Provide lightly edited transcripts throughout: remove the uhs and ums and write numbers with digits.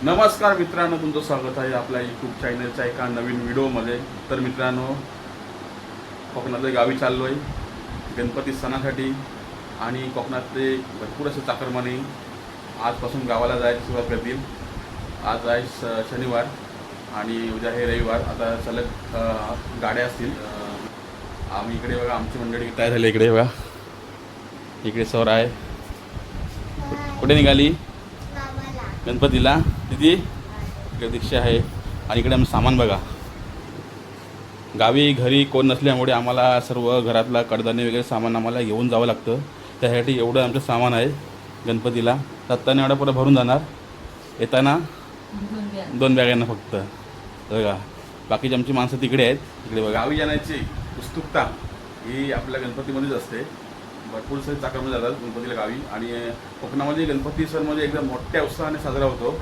नमस्कार मित्रांनो, तुमचं स्वागत आहे आपल्या यूट्यूब चॅनलच्या एका नवीन व्हिडिओमध्ये. तर मित्रांनो, कोकणातल्या गावी चाललो आहे गणपती सणासाठी आणि कोकणातले भरपूर असे चाकरमानी आजपासून गावाला जायची सुरुवात करतील. आज आहे शनिवार आणि उद्या हे रविवार. आता सलग गाड्या असतील. आम्ही इकडे बघा, आमची मंडळी तयार झाली. इकडे बघा, इकडे सौर आहे. कुठे निघाली? गणपतीला. तिथे इकडे दीक्षा आहे आणि इकडे आमचं सामान बघा. गावी घरी कोण नसल्यामुळे आम्हाला सर्व घरातला कडधान्य वगैरे सामान आम्हाला घेऊन जावं लागतं. त्यासाठी एवढं आमचं सामान आहे गणपतीला. जाताना एवढा पुढं भरून जाणार, येताना 2 बॅगांना फक्त बघा. बाकीची आमची माणसं तिकडे आहेत. इकडे बघा, गावी जाण्याची उत्सुकता ही आपल्या गणपतीमध्येच असते. भरपूर सारे चाकरमध्ये जातात गणपतीला गावी. आणि कोकणामध्ये गणपती सण म्हणजे एकदम मोठ्या उत्साहाने साजरा होतो.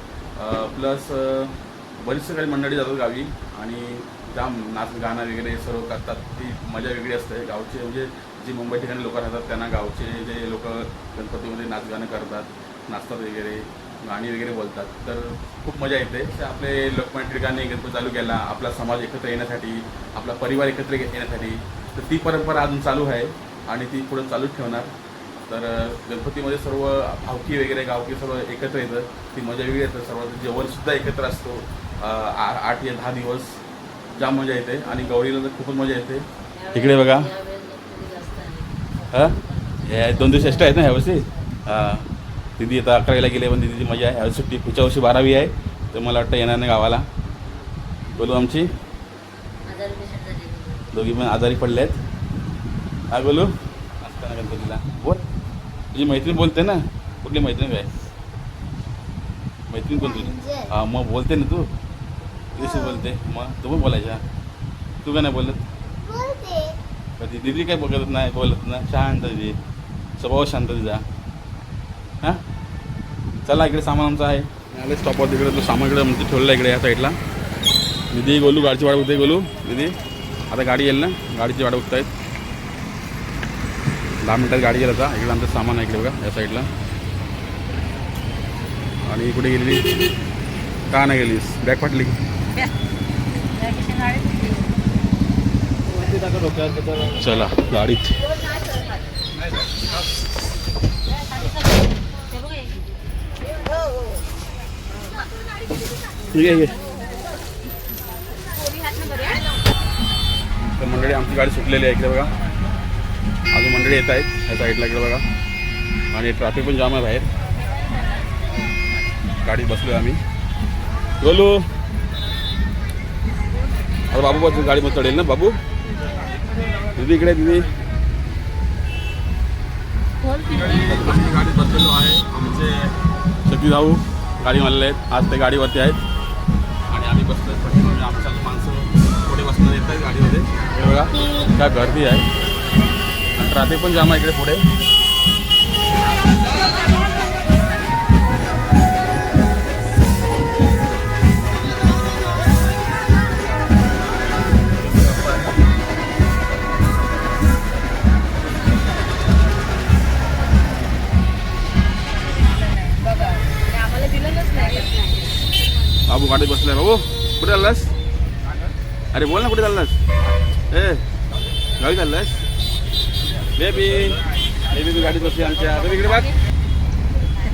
प्लस बरीचशी काही मंडळी जातात गावी आणि जाम नाच गाणं वगैरे सर्व करतात. ती मजा वेगळी असते. गावचे म्हणजे जी मुंबई ठिकाणी लोक राहतात त्यांना गावचे जे लोक गणपतीमध्ये नाच गाणं करतात, नाचतात वगैरे, गाणी वगैरे बोलतात, तर खूप मजा येते. ते आपले लोकमान्य ठिकाणी गणपती चालू केला आपला समाज एकत्र येण्यासाठी, आपला परिवार एकत्र येण्यासाठी. तर ती परंपरा अजून चालू आहे आणि ती पुढे चालूच ठेवणार. तर गणपतीमध्ये सर्व भावकी वगैरे गावकी सर्व एकत्र येतं. ती मजा वेगळी येतं. सर्व जेवणसुद्धा एकत्र असतो. 8 या 10 दिवस जाम मजा येते आणि गौरीला तर खूपच मजा येते. इकडे बघा, हां हे 2 दिवस एक्स्ट्रा आहेत ना ह्यावर्षी. दिदी आता 11वीला गेले, पण दिदीची मजा आहे. ह्यावेळी सुट्टी. पुढच्या वर्षी 12वी आहे, तर मला वाटतं येणार नाही गावाला. बोलू आमची दोघी पण आजारी पडले आहेत. काय बोलू असताना गणपतीला बोल. तुझी मैत्रीण बोलते ना. कुठली मैत्रीण? काय मैत्रीण कोण तुझी? हां मग बोलते ना तू. कशी बोलते मग? तू पण बोलायच्या. तू काय नाही बोलत? कधी दिदी काय बघत नाही, बोलत ना. शांत दिदी, स्वभाव शांत तिचा. हां चला, इकडे सामान आमचं आहे. आले स्टॉपवर. तिकडे तो सामान इकडे म्हणजे ठेवलेला इकडे या साईडला. दिदी गोलू गाडीची वाट बघते. गोलू दिदी आता गाडी येईल ना, गाडीची वाट बघतायत. 10 मिनिटात गाडी येईल आता. इकडे आमचं सामान आहे इकडे बघा या साईडला. आणि कुठे गेलेली? का नाही गेलीस? बॅग फाटली. चला गाडीत. ठीक आहे. तर मंडळी आमची गाडी सुटलेली आहे इकडे बघा. अजून मंडळी येत आहेत या साईडला इकडे बघा. आणि ट्रॅफिक पण जाम आहे बाहेर. गाडीत बसलो आम्ही. बोलू आता बाबू बस गाडीमध्ये चढेल ना बाबू. दिदी इकडे. दिदी गाडीत बसलेलो आहे. आमचे सती भाऊ गाडी मारलेले आहेत. आज ते गाडीवरती आहेत आणि आम्ही बसलो. म्हणजे आमच्या माणसं पुढे बसणार येत आहेत गाडीमध्ये. हे बघा काय गर्दी आहे आणि ट्रॅफिक पण जाम आहे इकडे पुढे. बाबू गाडीत बसलाय. बाबू कुठे चाललास? अरे बोल ना, कुठे चाललास? गावी चाललास? बेबी बेबी गाडीत बसली आमच्या. बेबी इकडे बघ.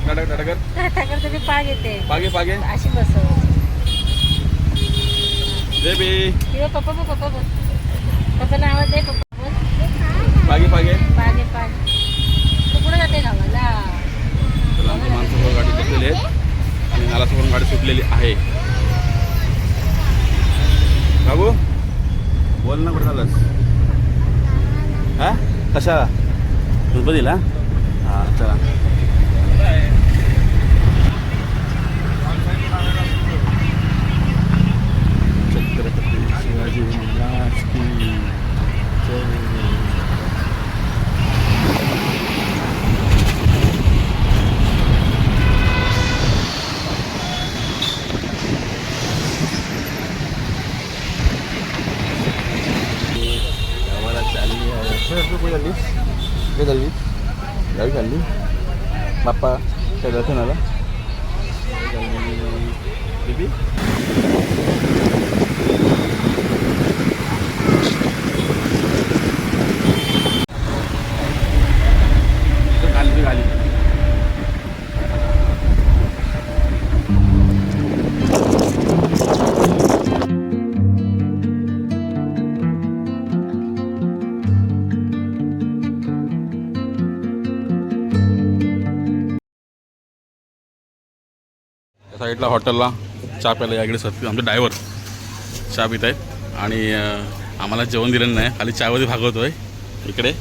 टाटाकर पाग येते. पागे पागे अशी बसव. बेबी पप्पा बोल. पप्पा बोल. पप्पाला आवाज दे. पप्पा बोल. पागे पागे पागे पागे. तू कुठे जाते गावाला? आमची माणसं गाडी बसलेली आहेत आणि नालासोबत गाडी सुटलेली आहे. बाबू बोल ना, कुठे चाललास? हां कशाला? गणपतीला? हां चला. छत्रपती शिवाजी महाराज की जय. कुठे चालली? कुठे चालली? गावी चालली. बाप्पा त्या दर्शनाला. किती खाली खाली साईडला हॉटेलला चहा प्यायला या इकडे सर आमचे ड्रायव्हर चहा पित आहेत आणि आम्हाला जेवण दिलेलं नाही खाली चहामध्ये भागवतोय इकडे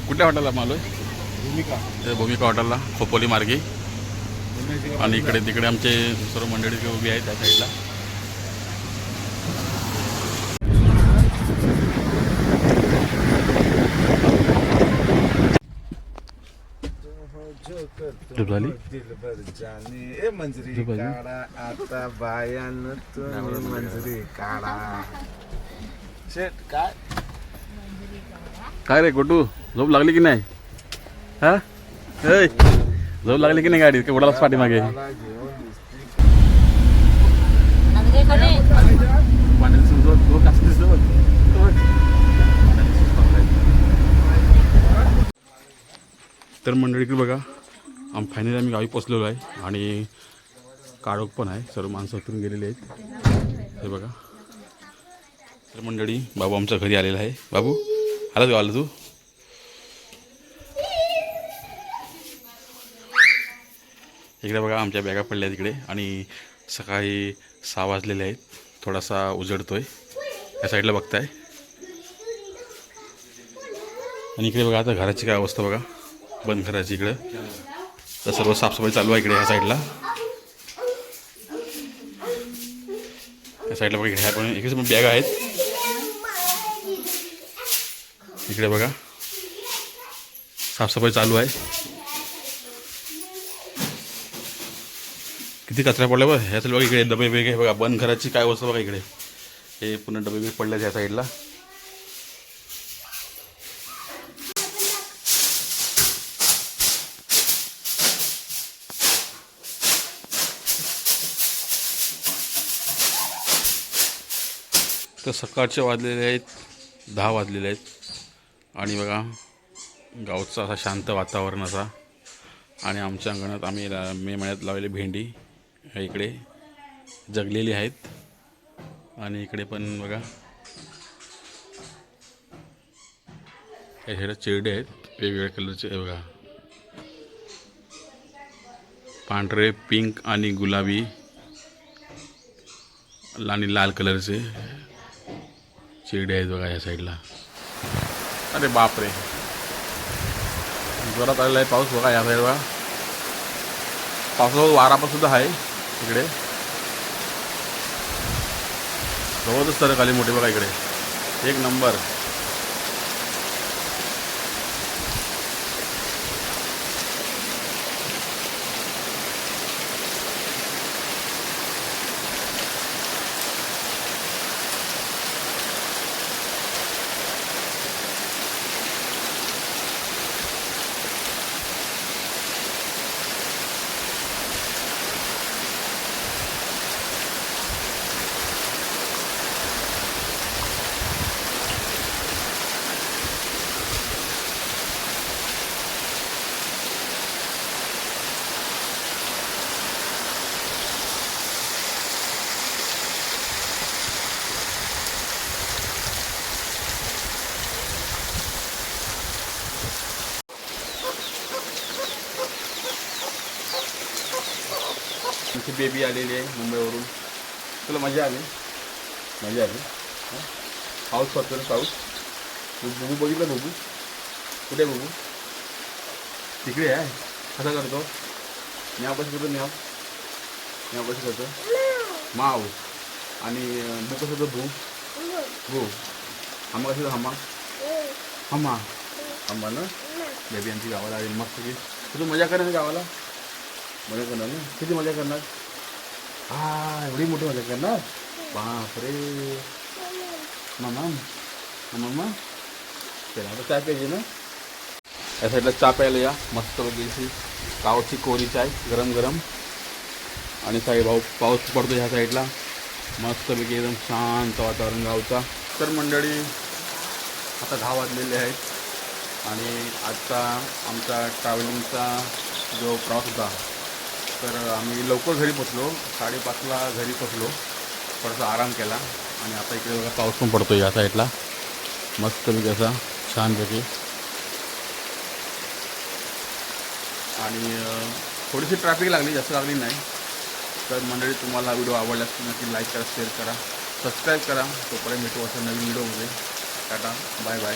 कुठल्या हॉटेलला आलो भूमिका हॉटेलला खोपोली मार्गे आणि इकडे तिकडे आमचे सर्व मंडळी उभी आहेत त्या साईडला झोप झाली मंजरी काढा आता बायान तुम्ही मंजरी काढा शेट काय काय रे गोटू झोप लागली की नाही हा ए झोप लागली की नाही गाडी काय उडालाच पाठीमागे मला घेऊन दिसती आज काय कोणी तर मंडळीकडे बघा फायनली आम्ही गावी पोचलेलो आहे आणि काळोख पण आहे सर्व माणसं उतरून गेलेली आहेत हे बघा तर मंडळी बाबू आमच्या घरी आलेला आहे बाबू आलाच गावाला तू इकडे बघा आमच्या बॅगा पडल्या तिकडे आणि सकाळी 6 वाजलेले आहेत थोडासा उजडतोय या साईडला बघताय आणि इकडे बघा आता घराची काय अवस्था बघा बंद घराची इकडं तर सर्व साफसफाई चालू आहे इकडे ह्या साईडला या साईडला बघा इकडे ह्या पण इकडे पण बॅगा आहेत इकडे बघा साफसफाई चालू आहे किती कचरा पडला बघा ह्या साईड बघा इकडे डबे वेगळे बघा बंद घराची काय अवस्था बघा इकडे हे पुन्हा डबे वेगळे पडले ह्या साईडला तर सकाळचे वाजलेले आहेत 10 वाजलेले आहेत आणि बघा गावचं असा शांत वातावरण असा आणि आमच्या अंगणात आम्ही मे महिन्यात लावलेली भेंडी इकडे जगलेली आहेत आणि इकडे पण बघा हे चिरडे आहेत वेगवेगळ्या कलरचे हे बघा पांढरे पिंक आणि गुलाबी आणि लाल कलरचे चिरडे आहेत बघा या साईडला अरे बापरे जोरात आलेला आहे पाऊस बघा या साईड बघा पावसासोबत वारा पण सुद्धा आहे इकडे गवतच तर खाली मोठी बघा इकडे एक नंबर आमची बेबी आलेली आहे मुंबईवरून तुला मजा आली पाऊस पडतो ना पाऊस बुबू बघितलं बुबू कुठे आहे बुबू तिकडे आहे कसा करतो न्याव कसं करतो न्याव कसं करतो माव आणि बू कसं करतो भू हमा कसं हमा हमा ना बेबी आमची गावाला आली मस्त की तुझं मजा करणार गावाला मजा करणार ना किती मजा करणार एवढी मोठी मजा करणार बापरे मम्मा चला आता चाय प्यायची ना या साईडला चहा प्यायला या मस्त वगैरे गावची कोरी चाय गरम गरम आणि भाऊ पाऊस पडतो ह्या साईडला. मस्तपैकी एकदम शांत वातावरण गावचा. तर मंडळी आता 10 वाजलेले आहेत आणि आजचा आमचा ट्रॅव्हलिंगचा जो प्रवास होता तर आम्ही लवकर घरी पोचलो. 5:30ला घरी पोचलो. थोडासा आराम केला आणि आता इकडे बघा पाऊस पण पडतो या साईडला मस्तपैकी असा छानपैकी. आणि थोडीशी ट्रॅफिक लागली, जास्त लागली नाही. तर मंडळी तुम्हाला व्हिडिओ आवडल्यास नक्की लाईक करा, शेअर करा, सबस्क्राईब करा. तोपर्यंत भेटू असं नवीन व्हिडिओमध्ये. Tata, bye bye.